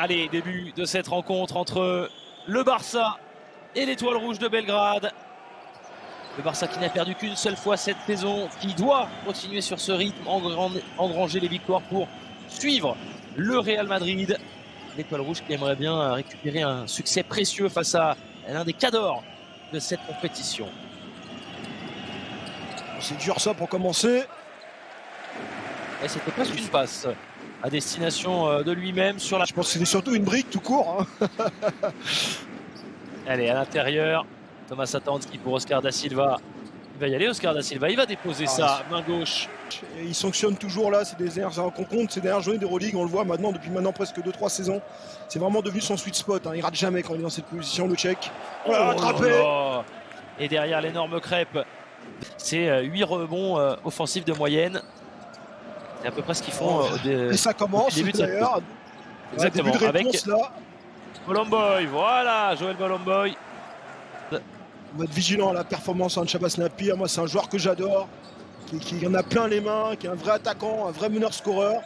Allez, début de cette rencontre entre le Barça et l'Étoile Rouge de Belgrade. Le Barça qui n'a perdu qu'une seule fois cette saison, qui doit continuer sur ce rythme, engranger les victoires pour suivre le Real Madrid. L'Étoile Rouge qui aimerait bien récupérer un succès précieux face à l'un des cadors de cette compétition. C'est dur ça pour commencer. Et c'était presque une passe à destination de lui-même sur la... Je pense que c'était surtout une brique tout court. Hein. Allez, à l'intérieur, Thomas Satoranski pour Oscar da Silva. Il va y aller, Oscar da Silva, il va déposer ça, main gauche. Et il sanctionne toujours là, c'est des dernières qu'on compte, ces dernières journées d'Euroleague, on le voit maintenant depuis presque 2-3 saisons. C'est vraiment devenu son sweet spot, hein. Il rate jamais quand il est dans cette position, le Tchèque. Oh là là. Et derrière l'énorme crêpe, c'est 8 rebonds offensifs de moyenne. C'est à peu près ce qu'ils font et ça commence d'ailleurs. Exactement, début de réponse, avec là. Bolomboy, voilà, Joël Bolomboy. On va être vigilant à la performance de Chabas Napier. Moi, c'est un joueur que j'adore, qui en a plein les mains, qui est un vrai attaquant, un vrai meneur-scoreur.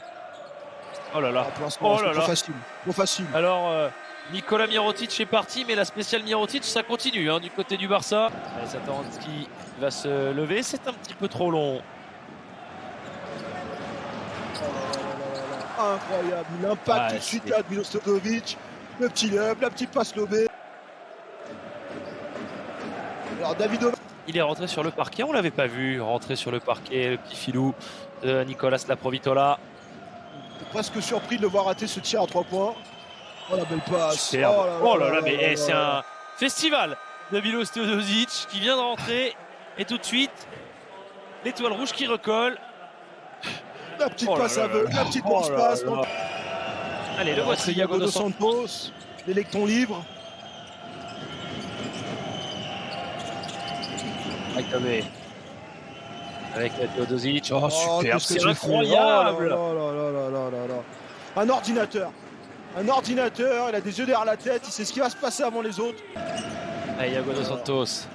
Oh là là, oh là là. Trop facile. Alors, Nikola Mirotic est parti, mais la spéciale Mirotic, ça continue du côté du Barça. Satoranski va se lever, c'est un petit peu trop long. Incroyable, l'impact tout de suite là de Milos Teodosic, le petit lob, la petite passe lobée. Alors Davidovic. Il est rentré sur le parquet, on l'avait pas vu rentrer sur le parquet, le petit filou de Nicolas Laprovitola. Presque surpris de le voir rater ce tir à 3 points. Oh la belle passe. Oh là là, mais c'est un festival de Milos Teodosic qui vient de rentrer et tout de suite l'Étoile Rouge qui recolle. La petite passe aveugle, la petite grosse passe. Allez, le voici, Iago dos Santos, l'électron libre. Avec Teodosic. Oh, super, c'est incroyable. Un ordinateur. Un ordinateur, il a des yeux derrière la tête, il sait ce qui va se passer avant les autres. Iago dos Santos,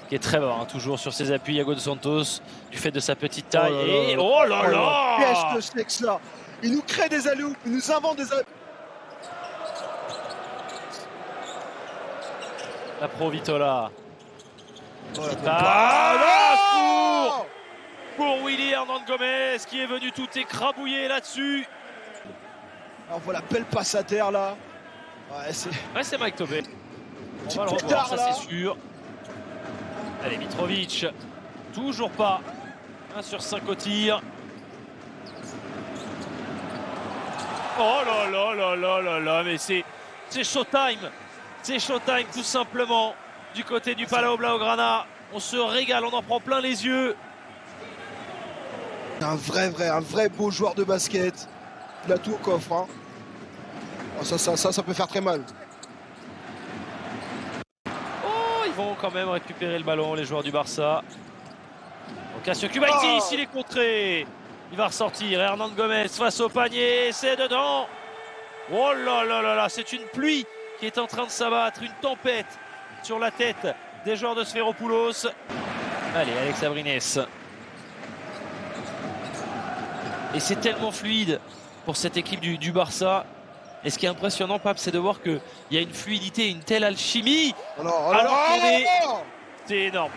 qui est très fort, toujours sur ses appuis, Iago dos Santos, du fait de sa petite taille. Oh là là, qu'est-ce que c'est que ça? Il nous crée des alley-oops, il nous invente des alley-oops. Laprovitola. Pour Willy Hernan Gomez qui est venu tout écrabouiller là-dessus. Alors voilà, belle passe à terre là. Ouais, c'est Mike Tobey. On va le revoir, ça c'est sûr. Allez, Mitrovic, toujours pas 1 sur 5 au tir. Oh là là là là là là, mais c'est showtime. C'est showtime tout simplement du côté du Palau Blaugrana. On se régale, on en prend plein les yeux. Un vrai beau joueur de basket. Il a tout au coffre. Hein. Oh, ça peut faire très mal. Oh, ils vont quand même récupérer le ballon, les joueurs du Barça. Cassio Kubaitis, il est contré. Il va ressortir. Hernan Gomez face au panier. C'est dedans. Oh là là là là, c'est une pluie qui est en train de s'abattre. Une tempête sur la tête des joueurs de Sfairopoulos. Allez, Alex Abrines. Et c'est tellement fluide pour cette équipe du Barça. Et ce qui est impressionnant, Pape, c'est de voir qu'il y a une fluidité, une telle alchimie. C'est énorme.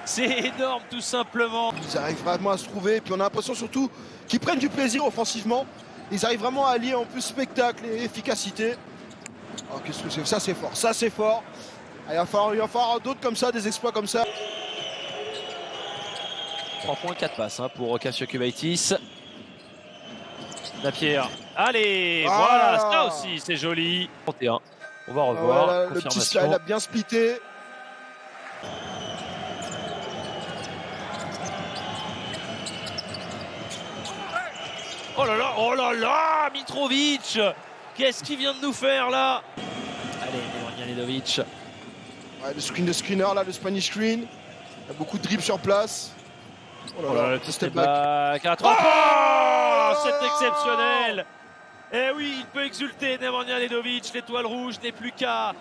C'est énorme, tout simplement. Ils arrivent vraiment à se trouver. Puis on a l'impression surtout qu'ils prennent du plaisir offensivement. Ils arrivent vraiment à allier en plus spectacle et efficacité. Oh, qu'est-ce que c'est? Ça, c'est fort. Ça, c'est fort. Il va falloir d'autres comme ça, des exploits comme ça. 3 points, 4 passes pour Cassio Kubaitis. Lapierre. Allez, voilà, ça aussi, c'est joli. 31. On va revoir. Voilà, le petit slide a bien splitté. Oh là là, Mitrovic. Qu'est-ce qu'il vient de nous faire là? Allez, Nemanja Nedovic. Ouais, le screen de screener là, le Spanish screen. Il y a beaucoup de dribbles sur place. Oh là là, le step back à 3 points. C'est exceptionnel. Et oui, il peut exulter, Nemanja Nedovic. L'Étoile Rouge n'est plus qu'à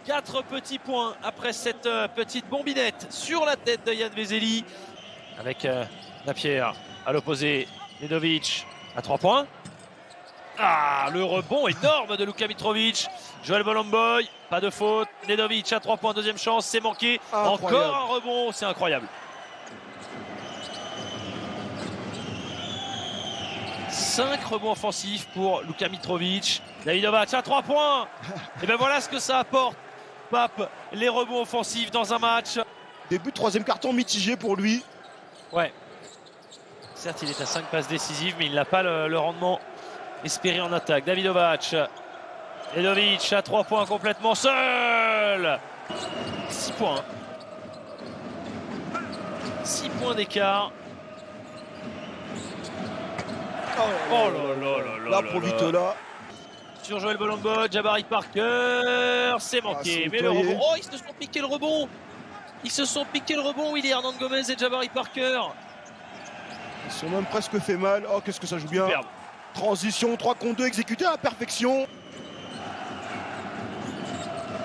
4 petits points après cette petite bombinette sur la tête de Yann Vezeli. Avec Lapierre à l'opposé, Nedovic à 3 points. Ah, le rebond énorme de Luka Mitrovic. Joel Bolomboy, pas de faute. Nedovic à 3 points, deuxième chance, c'est manqué. Incroyable. Encore un rebond, c'est incroyable. 5 rebonds offensifs pour Luka Mitrovic. Davidovac à 3 points. Et ben voilà ce que ça apporte, Pape, les rebonds offensifs dans un match. Début de troisième carton mitigé pour lui. Ouais. Certes, il est à 5 passes décisives, mais il n'a pas le rendement espéré en attaque. Davidovac. Nedovic à 3 points complètement seul. 6 points. 6 points d'écart. Oh là Là, pour Vitola. Sur Joel Bolomboy, Jabari Parker, c'est manqué. c'est Mais le nettoyé. rebond, oh, ils se sont piqué le rebond. Ils se sont piqué le rebond, Willy Hernan Gomez et Jabari Parker. Ils sont même presque fait mal. Oh, qu'est-ce que ça joue bien. Superbe. Transition 3 contre 2 exécuté à la perfection.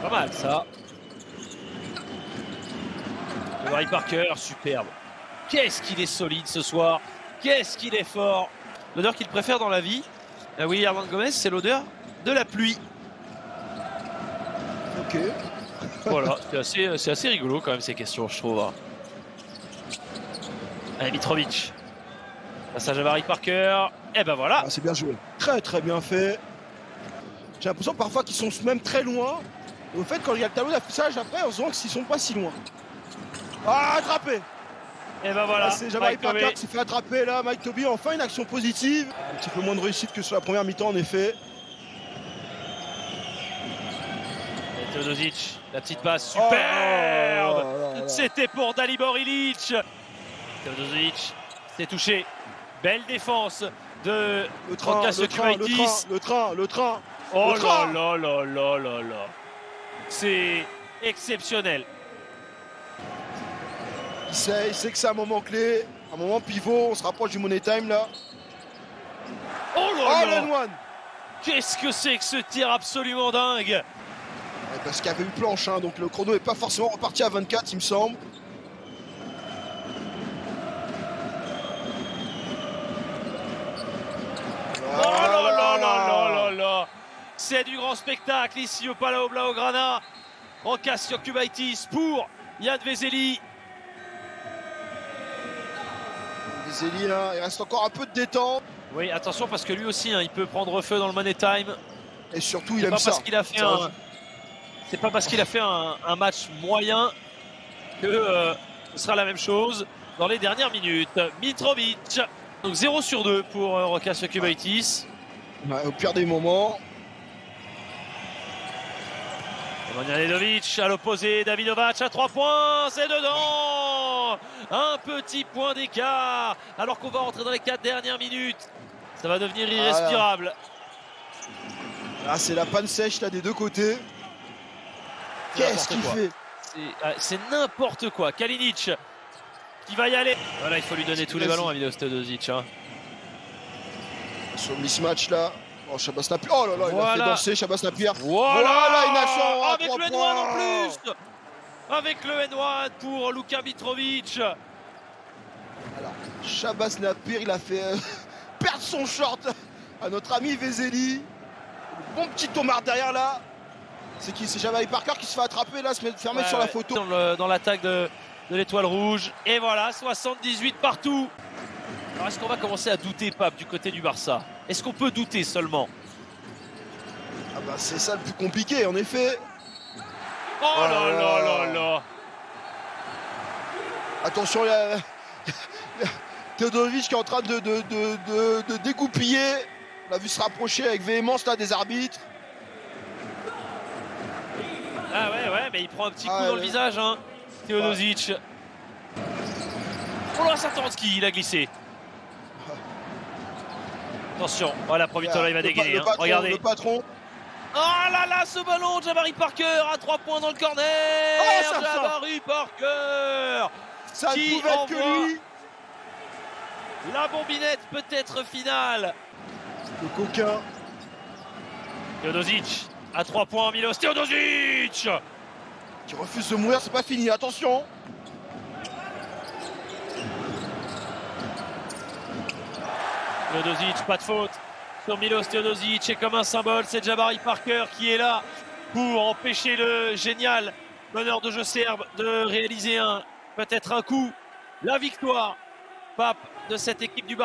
Pas mal ça. Jabari Parker, superbe. Qu'est-ce qu'il est solide ce soir. Qu'est-ce qu'il est fort. L'odeur qu'il préfère dans la vie, Willy Hernan Gomez, c'est l'odeur de la pluie. Ok. Voilà, c'est assez rigolo quand même ces questions, je trouve. Allez, Mitrovic. Passage à Jabari Parker. Et ben voilà. Ah, c'est bien joué. Très très bien fait. J'ai l'impression parfois qu'ils sont même très loin. Et au fait, quand il y a le tableau d'affichage, après, on se voit qu'ils sont pas si loin. Ah, attrapé. Et ben voilà. Ah, c'est Jabari Mike Parker Tobey. qui s'est fait attraper là. Mike Tobey, enfin une action positive. Un petit peu moins de réussite que sur la première mi-temps, en effet. Et Teodosic, la petite passe Oh, superbe. là, là, là. C'était pour Dalibor Ilic. Teodosic s'est touché. Belle défense de Le train, Rokas le train, Jokubaitis. le train. Oh le là train. là là là là là. C'est exceptionnel. Il sait que c'est un moment clé, un moment pivot. On se rapproche du money time là. Oh Oh, là là. le one. Qu'est-ce que c'est que ce tir absolument dingue. Ouais, parce qu'il y avait une planche, hein, donc le chrono n'est pas forcément reparti à 24, il me semble. Oh là là là là là là. C'est du grand spectacle ici au Palau Blaugrana. Rokas Jokubaitis pour Yann Vezeli. Vezeli là, il reste encore un peu de détente. Oui, attention parce que lui aussi, hein, il peut prendre feu dans le money time. Et surtout, il C'est aime pas ça. parce qu'il a fait Ça un, rajoute. c'est pas parce qu'il a fait un match moyen que ce sera la même chose dans les dernières minutes. Mitrovic, donc 0 sur 2 pour Rokas Jokubaitis. Ouais, au pire des moments. Nemanja Nedovic à l'opposé, Davidovac à 3 points, c'est dedans. Un petit point d'écart alors qu'on va rentrer dans les 4 dernières minutes. Ça va devenir irrespirable. Là, c'est la panne sèche là des deux côtés. Qu'est-ce qu'il fait? C'est n'importe quoi. Kalinic qui va y aller. Voilà, il faut lui donner tous les ballons à Milos Teodosic. Hein. Sur le mismatch là. Oh, Shabazz Napier. Oh là là, il a Voilà. fait danser Shabazz Napier. Voilà, une action à avec 3 le N1 points. en plus. Avec le N1 pour Luka Mitrovic. Alors, Shabazz Napier, il a fait perdre son short à notre ami Vezeli. Bon petit tomard derrière là. C'est qui? C'est Jabari Parker qui se fait attraper là, se met fermer sur la photo. Dans l'attaque de l'étoile rouge. Et voilà, 78 partout. Alors est-ce qu'on va commencer à douter, Pape, du côté du Barça? Est-ce qu'on peut douter seulement? Ah bah c'est ça le plus compliqué en effet. Oh là là là là. Attention, il y a Teodorovic qui est en train de dégoupiller. On l'a vu se rapprocher avec véhémence là des arbitres. Ah ouais, mais il prend un petit coup Ah, dans le visage, hein, Teodosic. Oh là, Satoransky, il a glissé. Attention, voilà, Provitola, il va dégainer. Le patron, Regardez. le patron. Oh là là, ce ballon, Jabari Parker à 3 points dans le corner. Oh, ça, Jabari Parker Ça qui ne pouvait être que envoie lui. la bombinette peut-être finale. Le coquin. Teodosic à 3 points, Milos Teodosic. Qui refuse de mourir, c'est pas fini, attention. Teodosic, pas de faute. sur Milos Teodosic et comme un symbole, c'est Jabari Parker qui est là pour empêcher le génial meneur de jeu serbe de réaliser peut-être un coup. La victoire, Pape, de cette équipe du Barça.